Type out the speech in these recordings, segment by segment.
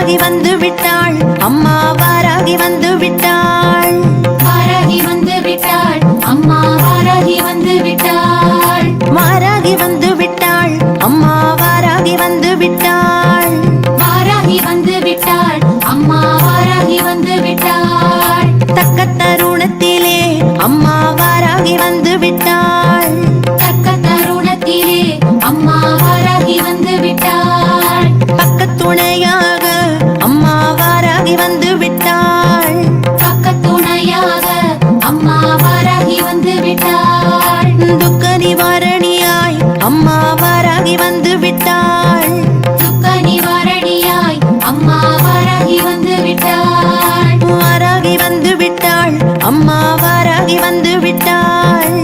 வாராகி வந்து விட்டாள், அம்மா வாராகி வந்து விட்டாள். வாராகி வந்து விட்டாள், அம்மா வாராகி வந்து விட்டாள். வாராகி வந்து விட்டாள், அம்மா வாராகி வந்து விட்டாள். வாராகி வந்து விட்டாள், அம்மா வாராகி வந்து விட்டாள். தக்க தருணத்திலே அம்மா வாராகி வந்து விட்டாள். தக்க தருணத்திலே அம்மா வாராகி வந்து விட்டாள். பக்கத்துணையாக அம்மா வாராகி வந்து விட்டாள். பக்கத்துணையாக அம்மா வாராகி வந்து விட்டாள். துக்க நிவாரணியாய் அம்மா வாராகி வந்து விட்டாள். துக்க நிவாரணியாய் அம்மா வாராகி வந்து விட்டாள். வாராகி வந்து விட்டாள், அம்மா வாராகி வந்து விட்டாள்.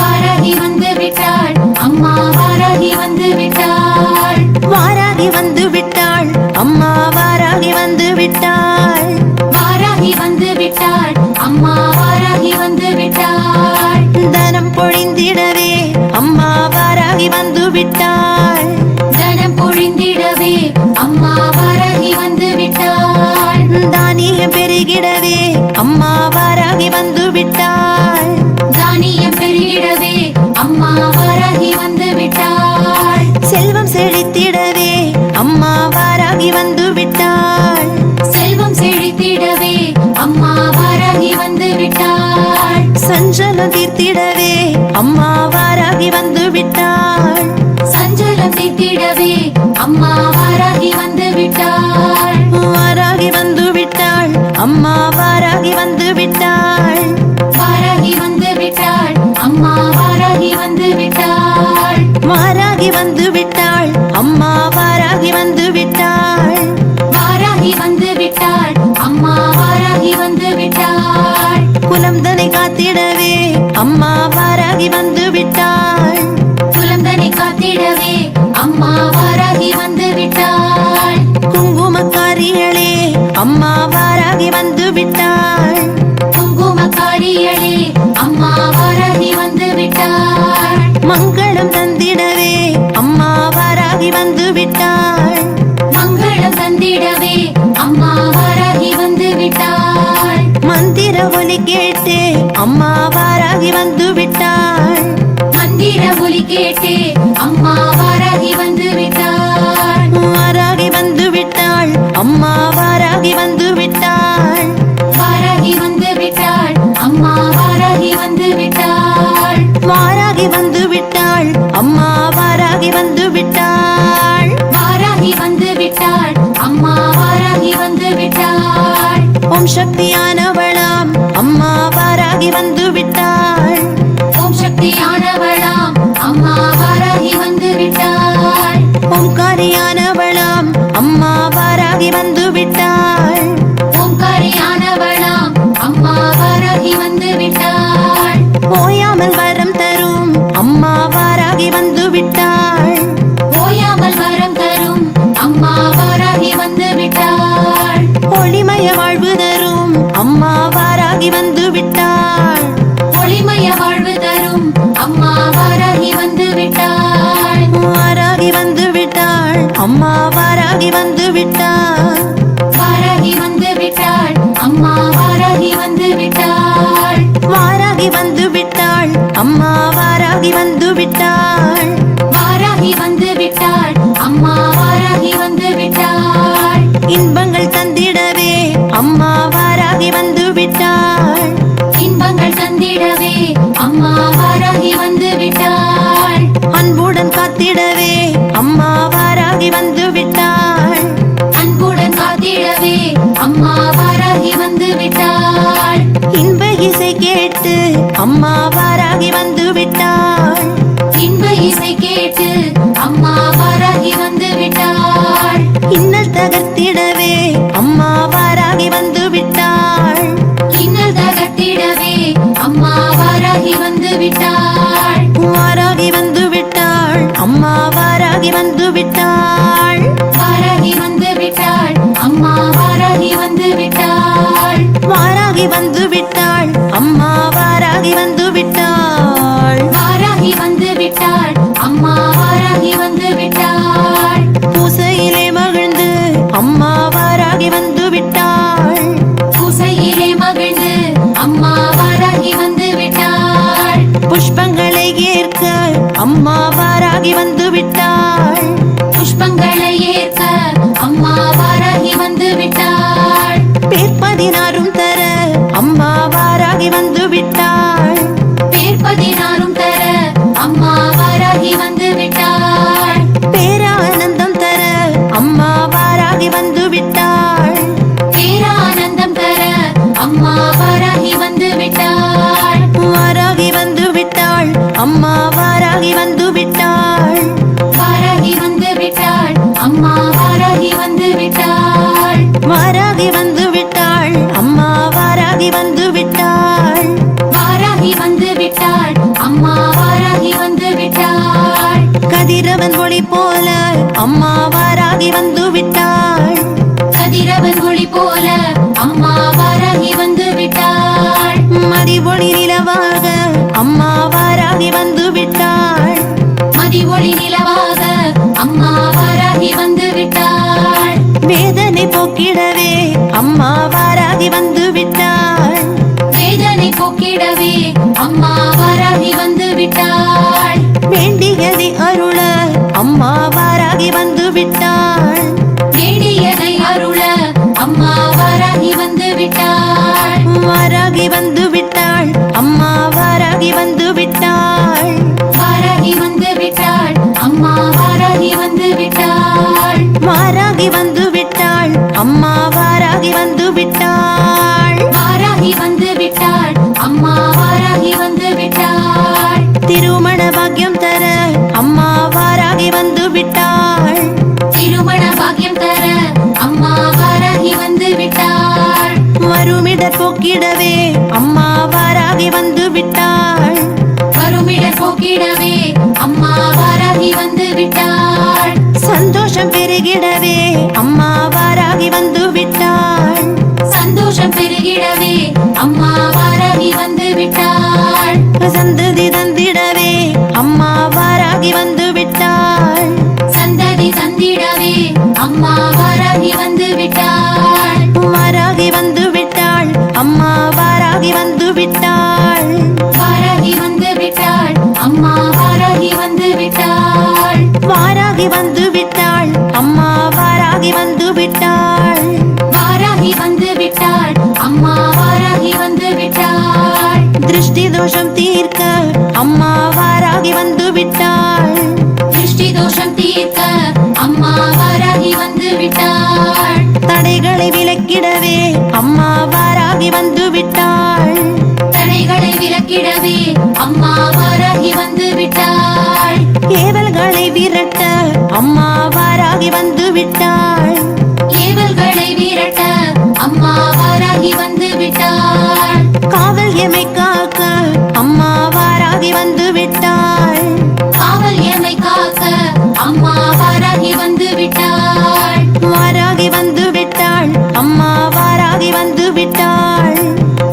வாராகி வந்து விட்டாள், அம்மா வாராகி வந்து விட்டாள். வாராகி வந்து விட்டாள், அம்மா வாராகி வந்து விட்டாள். வாராகி வந்து விட்டாள், அம்மா வாராகி வந்து விட்டாள். தனம் பொழிந்திடவே அம்மா வாராகி வந்து விட்டாள். தனம் பொழிந்திடவே அம்மா வாராகி வந்து விட்டாள். தானியம் பெருகிடவே அம்மா வாராகி வந்து விட்டாள். தானியம் பெருகிடவே அம்மா வாராகி வந்து விட்டாள். செல்வம் செழித்திடவே அம்மா வாராகி வந்து விட்டாள். செல்வம் செழித்திடவே அம்மா வாராகி வந்து விட்டாள். சஞ்சலம் தீர்த்திடவே அம்மா வாராகி வந்து விட்டாள். சஞ்சலம் தீர்த்திடவே அம்மா வாராகி வந்து விட்டாள். வாராகி வந்து விட்டாள், அம்மா வாராகி வந்து விட்டாள். வாராகி வந்து விட்டாள், அம்மா வாராகி வந்து விட்டாள். வாராகி வந்து விட்டாள், அம்மா வாராகி வந்து விட்டாள். வாராகி வந்து விட்டாள், அம்மா வாராகி வந்து விட்டாள். குலம் தனை காத்திடவே அம்மா வாராகி வந்து விட்டாள். குலந்தனை காத்திடவே அம்மா வாராகி வந்து விட்டாள். குங்குமக்காரிகளே அம்மா வாராகி வந்து விட்டாள். குங்குமக்காரிகளே அம்மா வாராகி வந்து விட்டாள். மங்களம் தந்திடவே அம்மா வாராகி வந்து விட்டாள். மங்களம் தந்திடவே அம்மா வாராகி வந்து விட்டாள். மந்திர ஒலி கேட்டு அம்மா வாராகி வந்து விட்டாள். மந்திர ஒலி கேட்டு அம்மா வாராகி வந்து விட்டாள். வாராகி வந்து விட்டாள், அம்மா வாராகி வந்து விட்டாள். வாராகி வந்து விட்டாள், அம்மா வாராகி வந்து விட்டாள். வாராகி வந்து விட்டாள், அம்மா வாராகி வந்து விட்டாள். வாராகி வந்து விட்டாள், அம்மா வாராகி வந்து விட்டாள். ஓம் சக்தியானவளாம் அம்மா வாராகி வந்து விட்டாள். ஓம் சக்தியானவளாம் அம்மா வாராகி வந்து விட்டாள். ஓம்காரியானவளாம் அம்மா வாராகி வந்து விட்டாள். ஓம்காரியானவளாம் அம்மா வாராகி வந்து விட்டாள். ஓயாமல் வரம் தரும் அம்மா வாராகி வந்து விட்டாள். ஓயாமல் வரம் தரும் அம்மா வாராகி வந்து விட்டாள். ஒளிமய வாழ்வு தரும் அம்மா வாராகி வந்து விட்டாள். ஒளிமய வாழ்வு தரும் அம்மா வாராகி வந்து விட்டாள். வாராகி வந்து விட்டாள், அம்மா வாராகி வந்து விட்டாள். வாராகி வந்து விட்டாள், அம்மா வாராகி வந்து விட்டாள். வாராகி வந்து விட்டாள், அம்மா வாராகி வந்து விட்டாள். வாராகி வந்து விட்டாள், அம்மா வாராகி வந்து விட்டாள். இன்பங்கள் தந்திடவே அம்மா வாராகி வந்து விட்டாள். இன்பங்கள் தந்திடவே அம்மா வாராகி வந்து விட்டாள். அன்புடன் காத்திடவே அம்மா வாராகி வந்து விட்டாள். அன்புடன் காத்திடவே அம்மா வாராகி வந்து விட்டாள். இன்ப இசை கேட்டு அம்மா வாராகி வந்து விட்டாள். இன்ப இசை கேட்டு அம்மா வாராகி வந்து விட்டாள். இன்னல் தகர்த்திடவே அம்மா வாராகி வந்து விட்டாள். இன்னல் தகர்த்திடவே அம்மா வாராகி வந்து விட்டாள். வாராகி வந்து விட்டாள், அம்மா வாராகி வந்து விட்டாள். வாராகி வந்து விட்டாள், அம்மா வாராகி வந்து விட்டாள். வாராகி வந்து விட்டாள், அம்மா வாராகி வந்து விட்டாள். வாராகி வந்து விட்டாள், அம்மா வாராகி வந்து விட்டாள். பூசையிலே மகிழ்ந்து அம்மா வாராகி வாராகி வந்து விட்டாள் அம்மா வாராகி வந்து விட்டாள் வாராகி வந்து விட்டாள் அம்மா வாராகி வந்து விட்டாள் கதிரவன் ஒளி போல அம்மா வாராகி வந்து விட்டாள் கதிரவன் ஒளி போல அம்மா வாராகி வந்து விட்டாள் மதி ஒளி நிலவாக அம்மா வாராகி வந்து விட்டாள் மதி ஒளி நிலவாக அம்மா வாராகி வந்து விட்டாள் வேதனை போக்கிடவே அம்மா வாராகி வந்து விட்டாள் வேதனை போக்கிடவே அம்மா வாராகி வந்து விட்டாள் வேண்டியதை அருள அம்மா வாராகி வந்து விட்டாள் வேண்டியதை அருள அம்மா வாராகி வந்து விட்டாள் வாராகி வந்து விட்டாள் அம்மா வாராகி வந்து விட்டாள் வாராகி வந்து விட்டாள் அம்மா வாராகி வந்து விட்டாள் வாராகி வந்து விட்டாள் அம்மா வாராகி வந்து விட்டாள் வாராகி வந்து விட்டாள் அம்மா வாராகி வந்து விட்டாள் திருமண பாக்கியம் தர அம்மா வாராகி வந்து விட்டாள் திருமண பாக்கியம் தர அம்மா வாராகி வந்து விட்டாள் வருமிடர் போக்கிடவே அம்மா வாராகி வந்து விட்டாள் வருமிடர் போக்கிடவே அம்மா வாராகி வந்து விட்டாள் சந்தோஷம் பெருகிடவே அம்மா வாராகி வந்து விட்டாள் சந்தோஷம் பெருகிடவே அம்மா வாராகி வந்து விட்டாள் சந்ததி தந்திடவே அம்மா வாராகி வந்து விட்டாள் சந்ததி தந்திடவே அம்மா வாராகி வந்து விட்டாள் வாராகி வந்து விட்டாள் அம்மா வாராகி வந்து விட்டாள் வாராகி வந்து விட்டாள் அம்மா வாராகி வந்து விட்டாள் வாராகி வந்து விட்டாள் அம்மா வாராகி வந்து விட்டாள் வாராகி வந்து விட்டாள் அம்மா வாராகி வந்து விட்டாள் திருஷ்டி தோஷம் தீர்க்க அம்மா வாராகி வந்து விட்டாள் திருஷ்டி தோஷம் தீர்க்க அம்மா வாராகி வந்து விட்டாள் தடைகளை விலக்கிடவே அம்மா வாராகி வந்து விட்டாள் தடைகளை விலக்கிடவே அம்மா வாராகி வந்து விட்டாள் ஏவல்களை விரட்ட அம்மா வாராகி வந்து விட்டாள் ஏவல்களை விரட்ட அம்மா வாராகி வந்து விட்டாள் காவல் எமை காக்க அம்மா வாராகி வந்து விட்டாள் காவல் எமை காக்க அம்மா வாராகி வந்து விட்டாள் வாராகி வந்து விட்டாள் அம்மா வாராகி வந்து விட்டாள்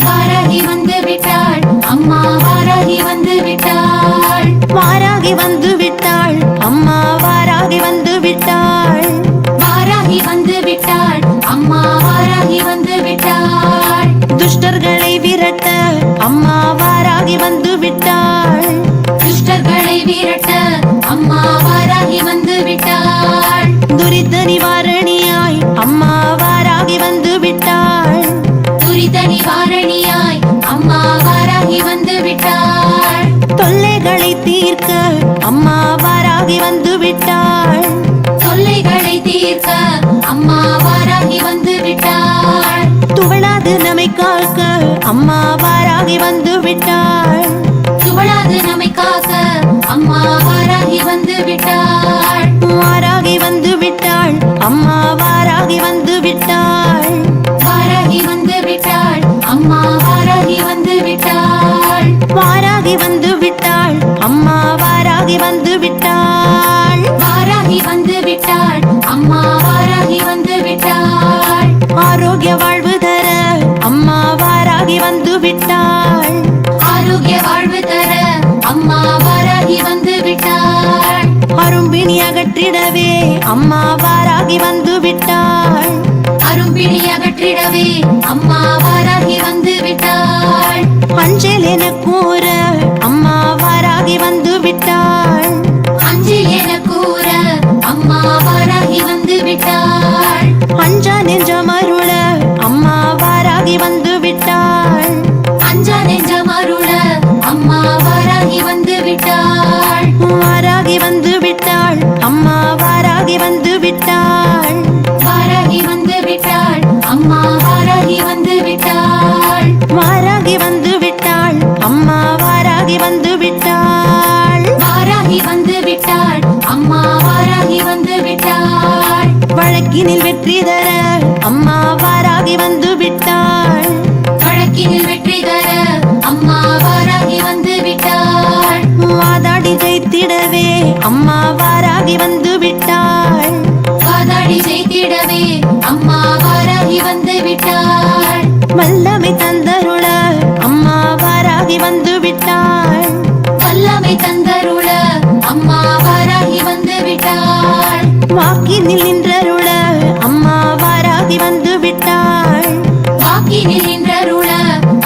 வாராகி வந்து விட்டாள் அம்மா வாராகி வந்து விட்டாள் வாராகி வந்து விட்டாள் அம்மா வாராகி வந்து விட்டாள் வாராகி வந்து விட்டாள் அம்மா வாராகி வந்து விட்டாள் துஷ்டர்களை விரட்ட அம்மா வாராகி வந்து விட்டாள் துஷ்டர்களை விரட்ட அம்மா வாராகி வந்து விட்டாள் துரித நிவாரணியாய் அம்மா வாராகி வந்து விட்டாள் துரித நிவாரணியாய் அம்மா வாராகி வந்து விட்டாள் தொல்லைகளை தீர்க்க அம்மா வாராகி வந்து விட்டாள் தொல்லைகளை தீர்க்க அம்மா வாராகி வந்து விட்டாள் துவளாது நம்மை காக்க அம்மா வாராகி வந்து விட்டாள் துவளாது நம்மை காக்க அம்மா வாராகி வந்து விட்டாள் வாராகி வந்து விட்டாள் அம்மா வாராகி வந்து விட்டாள் வாராகி வந்து விட்டாள் அம்மா வாராகி வந்து விட்டாள் வாராகி வந்து விட்டாள் அம்மா வாராகி வந்து விட்டாள் வாராகி வந்து விட்டாள் அம்மா வாராகி வந்து விட்டாள் ஆரோக்கிய வாழ்வு தர அம்மா வாராகி வந்து விட்டாள் ஆரோக்கிய வாழ்வு தர அம்மா வாராகி வந்து விட்டாள் அரும்பிணி அகற்றிடவே அம்மா வாராகி வந்து விட்டாள் அரும்பிணி அகற்றிடவே அம்மா வாராகி வந்து விட்டாள் அஞ்சல் என கூற அம்மா வாராகி வந்து விட்டாள் அஞ்சில் என கூற அம்மா வாராகி வந்து விட்டாள் அஞ்சா நெஞ்சம் அருள அம்மா வாராகி வந்து விட்டாள் அஞ்சா நெஞ்சம் அருள அம்மா வாராகி வந்து விட்டாள் வாராகி வந்து விட்டாள் அம்மா வாராகி வந்து விட்டாள் வாராகி வந்து விட்டாள் அம்மா வாராகி வந்து விட்டாள் வாராகி வந்து விட்டாள் அம்மா அம்மா வாராகி வந்து விட்டாள். வழக்கினில் வெற்றி தர அம்மா வாராகி வந்து விட்டாள். வாதாடி ஜெயித்திடவே அம்மா வாராகி வந்து விட்டாள். வாதாடி ஜெயித்திடவே அம்மா வாராகி வந்து விட்டாள். வல்லமை தந்தருள அம்மா வாராகி வந்து விட்டாள். வல்லமை தந்தருள அம்மா வாராகி வந்து விட்டாள். வாக்கினில் நின்றருள அம்மா வாராகி வந்து விட்டாள். வாக்கினில் நின்றருள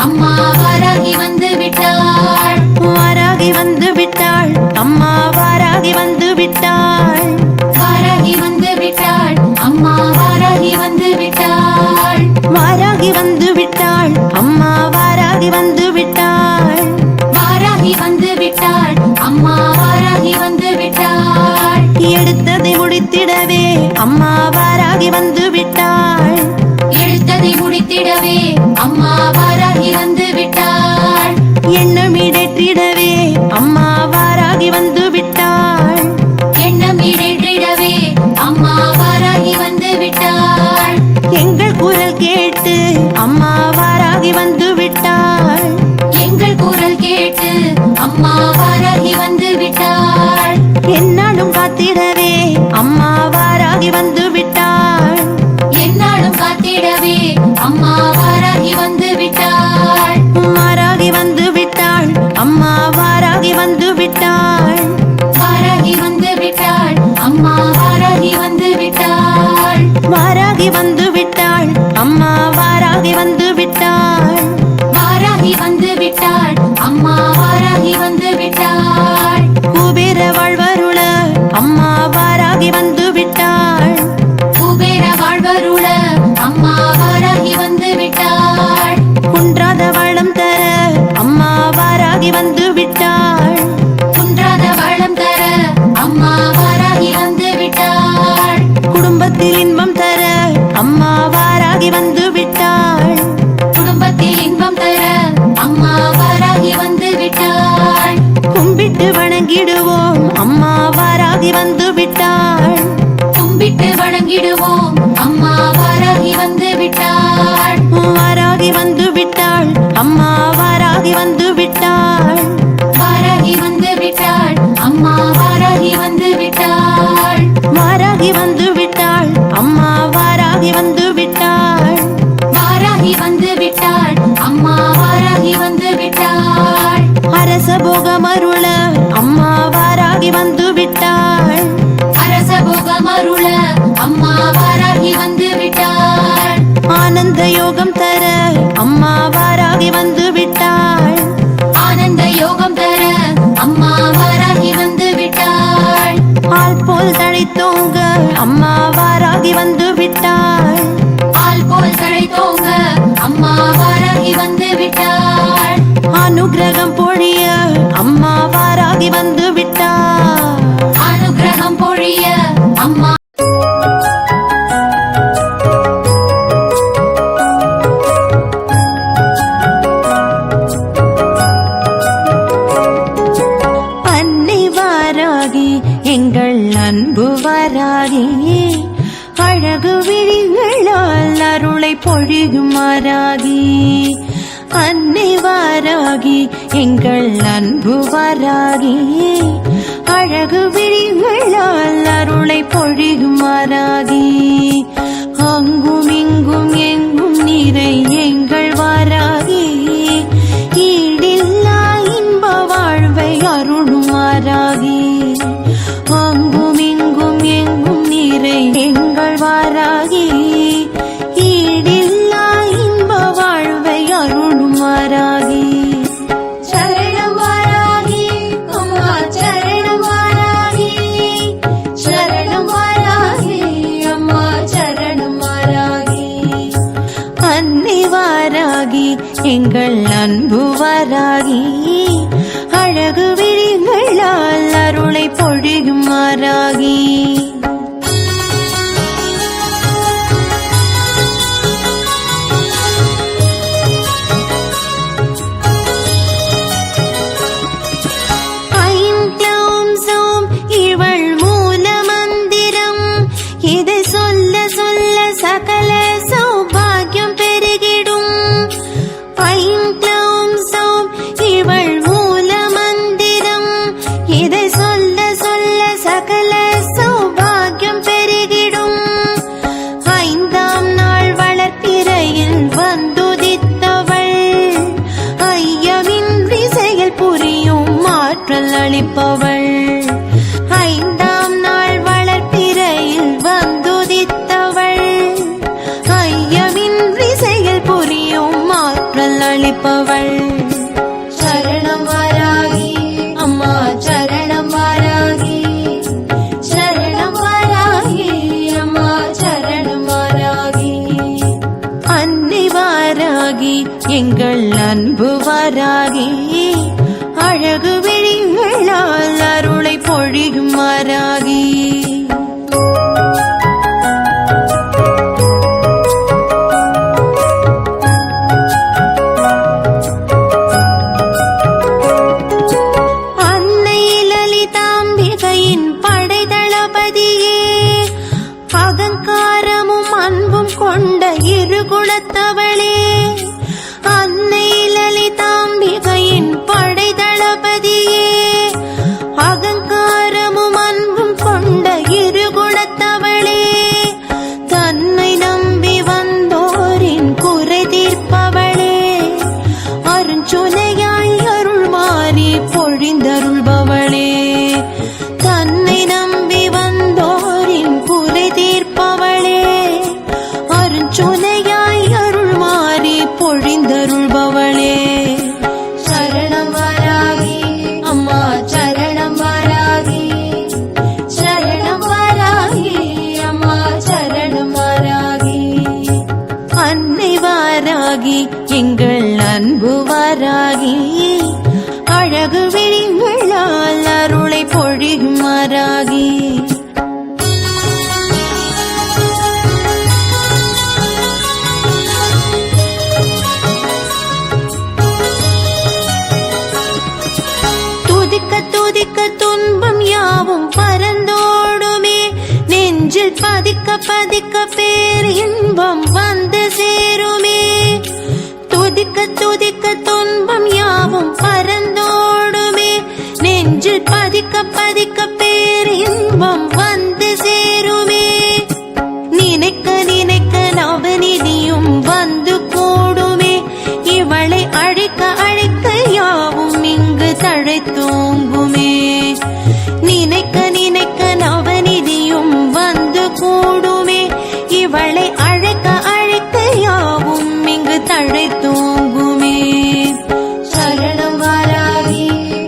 அம்மா வாராகி வந்து விட்டாள். வாராகி வந்து விட்டாள் அம்மா வாராகி வந்து விட்டாள். வாராகி வந்து விட்டாள் அம்மா வாராகி வந்து விட்டாள். வாராகி வந்து விட்டாள் அம்மா வாராகி வந்து விட்டாள். வாராகி வந்து விட்டாள் அம்மா வாராகி வந்து விட்டாள். எடுத்ததை முடித்திடவே அம்மா வாராகி வந்து விட்டாள். எடுத்ததை முடித்திடவே அம்மா வாராகி வந்து விட்டாள். எண்ணம் இடற்றிடவே அம்மா வாராகி வந்து விட்டாள். எண்ணம் ஈடேற்றிடவே அம்மா வாராகி வந்து விட்டாள். எங்கள் குரல் கேட்டு அம்மா வாராகி வந்து விட்டாள். எங்கள் குரல் கேட்டு அம்மா வாராகி வந்து விட்டாள். என்னாலும் காத்திடவே அம்மா வாராகி வந்து விட்டாள். என்னாலும் காத்திடவே அம்மா வாராகி வந்து விட்டாள். வாராகி வந்து விட்டாள் அம்மா வாராகி வந்து விட்டாள். வாராகி வந்து விட்டாள் அம்மா வாராகி வந்து விட்டாள். வாராகி வந்து விட்டாள் அம்மா வாராகி வந்து விட்டாள். வாராகி வந்து விட்டாள் அம்மா வாராகி வந்து விட்டாள். குபேர வாழ்வருள அம்மா வாராகி வந்து விட்டாள். குபேர வாழ்வருள அம்மா வாராகி வந்து விட்டாள். குன்றாத வளம் தர அம்மா வாராகி வந்து விட்டாள். குன்றாத வளம் தர அம்மா வாராகி வந்து விட்டாள். குடும்பத்தில் இன்பம் தர அம்மா வாராகி வந்து விட்டாள். குடும்பத்தில் இன்பம் தர அம்மா வாராகி வந்து விட்டாள். கும்பிட்டு வணங்கிடுவோம் அம்மா வாராகி வந்து விட்டாள். கும்பிட்டு வணங்கிடுவோம் அம்மா வாராகி வந்து விட்டாள். வாராகி வந்து விட்டாள் அம்மா வாராகி வந்து விட்டாள். வாராகி வந்து விட்டாள் அம்மா வாராகி வந்து விட்டாள். வாராகி வந்து விட்டாள் அம்மா வாராகி வந்து விட்டாள். வாராகி வந்து விட்டாள் அம்மா வாராகி வந்து விட்டாள். அரச போகமருள அம்மா வாராகி வந்து விட்டாள். அரச போகமருள அம்மா வாராகி வந்து விட்டாள். ஆனந்த யோகம் தர அம்மா வாராகி வந்து விட்டாள். ஆனந்த யோகம் தர அம்மா வாராகி வந்து விட்டாள். ஆள் போல் தழைத்தோங்க அம்மா வாராகி வந்து விட்டாள். ஆள் போல் தழைத்தோங்க அம்மா வாராகி வந்து விட்டாள். அனுக்கிரகம் பொழிய அம்மா வாராகி வந்து விட்டாள். அனுக்கிரகம் பொழிய அம்மா அன்னை வாராகி எங்கள் அன்பு வாராகி. அழகு விழிகளால் அருளை பொழியும் வாராகி. அன்னை வாராகி எங்கள் அன்பு வாராகி. அழகு விழிகளால் அருளை பொழியும் வாராகி. அங்கும் இங்கும் எங்கும் நிறை எங்கள் வாராகி. ஈடில்லா இன்ப வாழ்வை அருளும் வாராகி. அங்கும் இங்கும் எங்கும் நிறை எங்கள் வாராகி. ஈடில்லா இன்ப வாழ்வை அருளும் வாராகி. சரணம் வாராகி அம்மா சரணம் வாராகி. சரணம் வாராகி அம்மா சரணம் வாராகி. அன்னை வாராகி எங்கள் அன்பு வாராகி. அழகு விழிகளால் அருளை பொழியும் வாராகி. ஐம் சோம் இவள் மூல மந்திரம். இதை சொல்ல சொல்ல சகல எங்கள் அன்பு வராகி அழகு விழிகளால் அருளை பொழியும் வராகி கொண்ட இருகுலத்தவளே அன்னை லலிதாம்பிகையின் படை தளபதியே அகங்காரமும் அன்பும் கொண்ட இருகுலத்தவளே தன்னை நம்பி வந்தோரின் குறை தீர்ப்பவளே அருஞ்சுனையாய் அருள் மாறி பொழிந்தருள்பவளே தன்னை நம்பி வந்தோரின் குறை தீர்ப்பவளே சுனையாய் அருள் மாறி பொழிந்தருள்பவளே சரணம் வராகி அம்மா சரணம் வராகி சரணம் வராகி அம்மா சரணம் வராகி அன்னை வாராகி எங்கள் அன்பு வாராகி அழகு விழிகளால் அருளை பொழியும் வாராகி துதிக்க துன்பம் யாவும் பறந்தோடுமே நெஞ்சில் பதிக்க பதிக்க பேர் இன்பம் வந்து சேருமே துதிக்க துன்பம் யாவும் பறந்தோடுமே நெஞ்சில் பதிக்க பதிக்க பேர் இன்பம் வந்து சேருமே நினைக்க நினைக்க நவநிதியும் வந்து கூடுமே இவளை அழைக்க அழைக்க யாவும் இங்கு தழைத்தோங்குமே நினைக்க நினைக்க நவநிதியும் வந்து கூடுமே இவளை அழைக்க அழைக்க யாவும் இங்கு தழைத்தோங்குமே சரணம் வராகி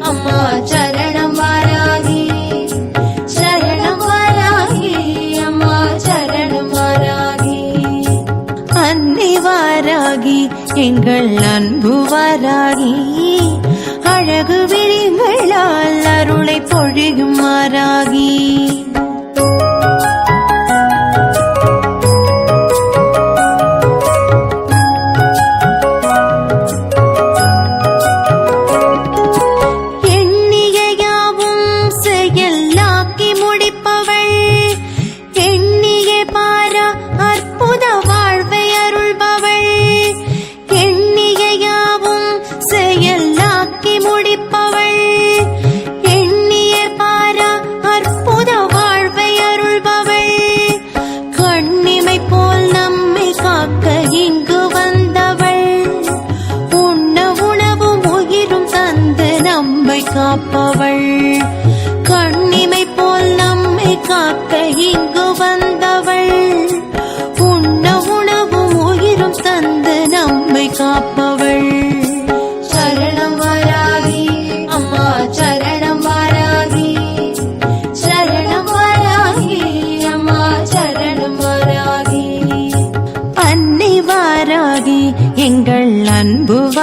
அம்மா சரணம் வராகி சரணம் வராகி அம்மா சரணம் வராகி அன்னை வாராகி எங்கள் அன்பு வாராகி அழகு விழிகளால் அருளை பொழியும் வாராகி